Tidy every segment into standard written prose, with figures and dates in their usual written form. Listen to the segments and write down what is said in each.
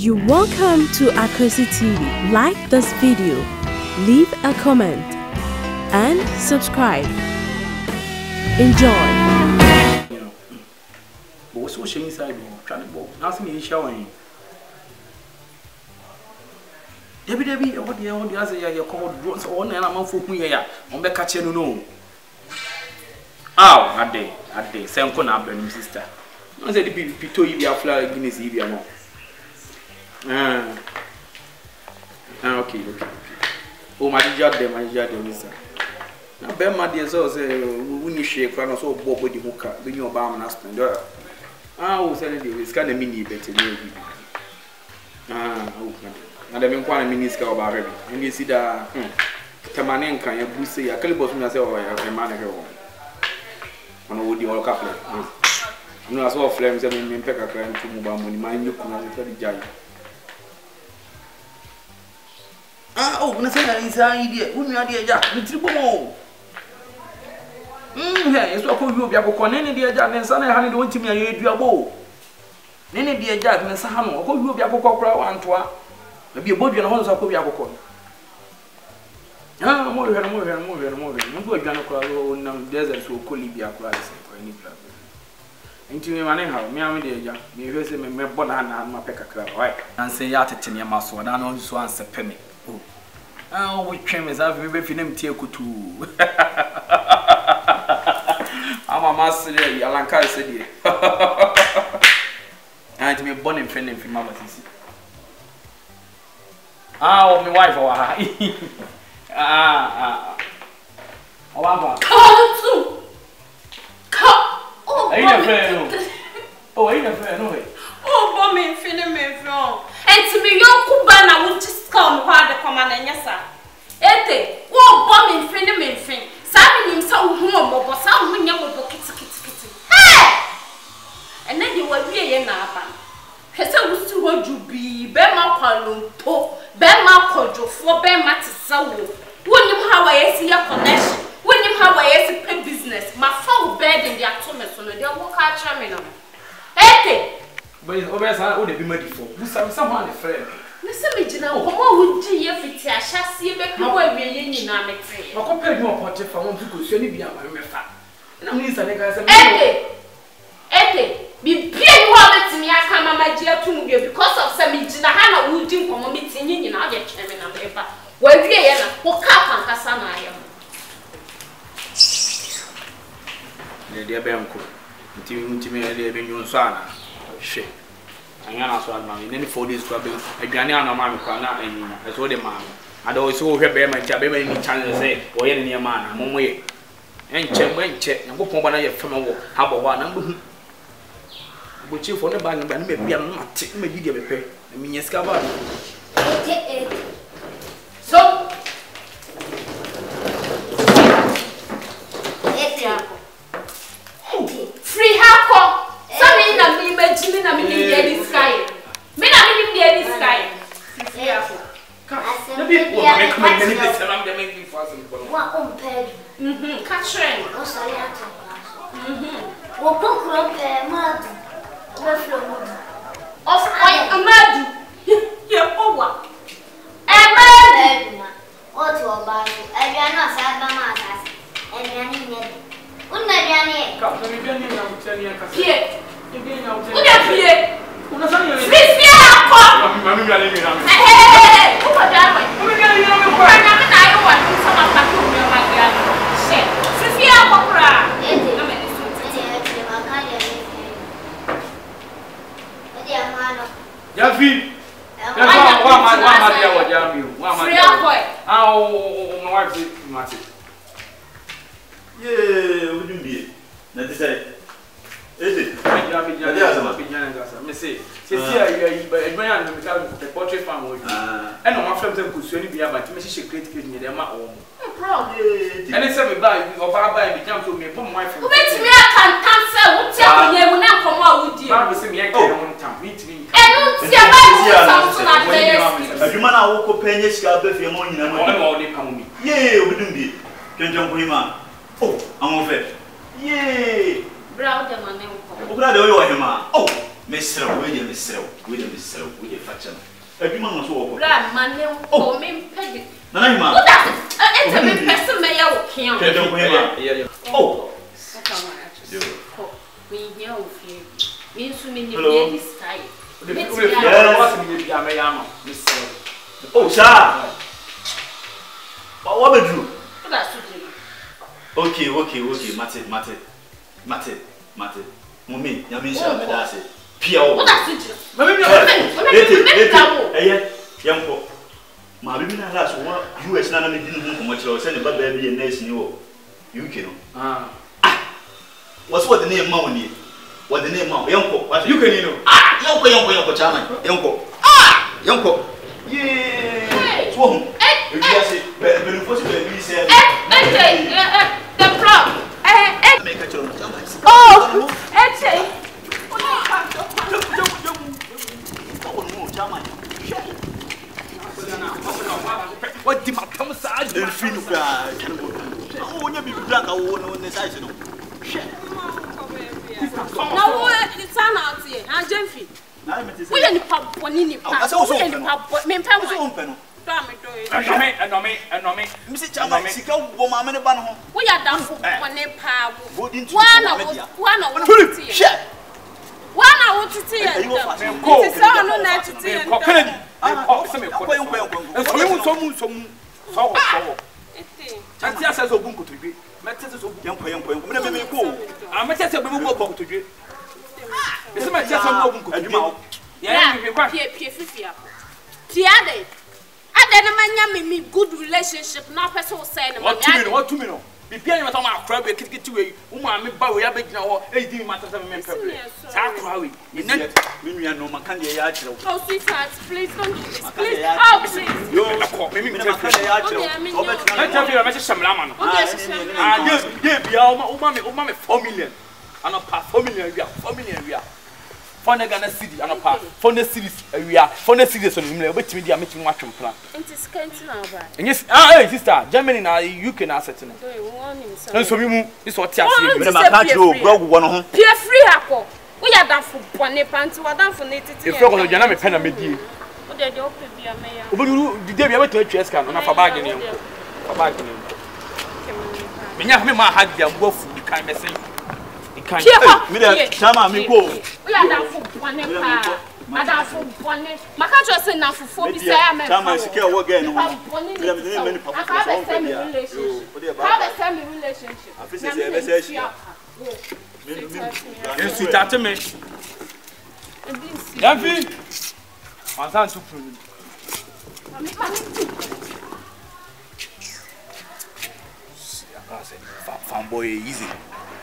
You're welcome to AKWASI TV. Like this video, leave a comment, and subscribe. Enjoy. But what's so inside me? Trying to go. Nothing is showing. Debbie, what the other you called drones on and I'm for me here. On the catching no. Oh, a day. Same con up and sister. I said, Pito, you are flying Guinness, if you are more. Okay. Oh, my job, mister. Now, Ben, my dear, so say, when you shake, I so bob with the hooker, when you're bound and husband. I will tell you, it's kind of mini better. And I've been quite a minister about it. And you see that Tamanenka, you boost a calibos myself or a manager. And would you all couple? No, I saw flames and in Pekka crying to move on when my new command is giant. Oh, nothing is an idiot. Wouldn't you, dear Jack? The triple more. It's what you be able to any dear Jack and son. I had to me a year ago. Nenny dear Jack and Sahamo, who you be able to call and twa. Maybe a body and horse of Kobiako. Ah, more. No good Janako, deserts will call Libya price or any club. Into me, my how, me, I'm dear Jack. You hear me, Bonana and my Pekka crowd, right? And say, Yat in your muscle, and I know this one's a penny. Oh, we came as I've been feeling too. I'm a master, Alanka said, and to be born in friend from Mama. Ah, my wife, Oh, bombing, feeling me wrong. And to me, young Kubana would just come hard the command and yes, sir. Ete, oh, bombing, feeling me, thing. Sabi himself home, but some when you will kitty. Hey! And then you will be a napa. Hessa was to what you be, Bema Palumpo, Bema Kojo, for Bema to sell. When you have a SEA connection, when you have a SEA business, my foul bed in the atomic on the walk out terminal. Ete! But it's always I would be ready for. You someone a friend. Listen, me now, what would you if it's a chassis? How are we in Namity? I compare your portrait for one to surely be a member. And I'm listening. Ete, be being wallet to me. I come, my dear, to you because of some Hannah would do for meeting in our chairman and paper. Where we are, what cap and Cassana I am. Dear Banco, until me, living your son. Shit. I am also in any 4 days trouble. I can't know my corner and I saw the man. I always saw her bear my job any chance to say, or any man, I'm way. And check, and book one of from a walk. How about one number? But you for the bag and maybe I'm not taking me to pay. I mean, yes, cover. So, free half. Sorry, I'm imagining I'm in the sky. Men are in the sky. The people make many bits around the making for us. What on peg? Catching. Oh, sorry, I told what book of mad? Of a mad. You're over. A mad. What to about you? I am not sad by my ass. And Yanni. Come, let me be in now. Tell you, here. What are you? Portrait family. And on my friends could soon be able to make a great kid in their mouth. And it's a buy or buy become to me from my friend. Wait, me, I can't cancel. What's your name when I come out with you? I was saying, I can't meet me. And don't see a man I walk up penny scalp if you're morning and all they come me. Yea, wouldn't be. Can jump him out. Oh, I'm over. Yea. Brown, the man. Oh, Mr. William, Mr. William, Mr. William, channel. Edwuma no so wo. Bra mane o me pedi. Na na hima. Enta me pese me ya wo kian. Kedo ko hima. Oh. Yo. Me here o fie. Me su me ni be this style. Oh, sir. What would you? Okay. Mate. Mummy, Yamin shall be that's it. Pio. Young my baby, that's what you as none didn't know much or send a baby and nurse knew. You can. What's what the name Money? What the name of Yonko? What you can know? Yonko, Chama. Yonko. Yeah. Swom. You just say, but it was a say, the plot. Make a choice. Oh, what did my come aside? The feel oh, you be black. I won't know the size. No, it's an out here. I'm Jeffy. We are the pub one in the pub. We are the pub. Me pub open. And me. Mr. Chama, Mexico, woman, and a We are down for one name pub. One I want to see. One I want to see. It's so no night to see. Me good relationship, no person saying what 2 minutes, what 2 minutes. Be paying my crab, get to a woman, me bow, ya big now, 18 matters of men. Sacrawi, you know, no man can be a oh, sweetheart, please don't do this. Please, oh, please. You're a cop, maybe I tell you, I'm a shaman. Yeah, be all 4 million. And a part 4 million, we are 4 million, we are. Fond Ghana city and a part, fond the cities, we are fond the cities on him, which media making watch and plan. And yes, sister, Germany now, you can asset in it. And so we move this what you go one Pierre free apple. We are done for one pants, we are done for native. If you're going to Janame pen a midi. Did they ever to a chess can on for bargaining? For bargaining. When you have me, my hard, you both kind of saying. Chama, me go. We are down for one empire. Madame for one. My country is enough for 40 years. Chama, secure again. I have a family relationship. Have a family relationship. I feel it's sweet to me. Yavi. I'm trying to prove it. Fanboy easy.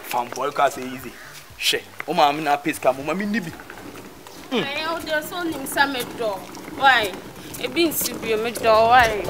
Fanboy can say easy. She. Oh, I'm not pissed. Come on, I'm nibi. I there's only some door. Why? It been to be a door. Why?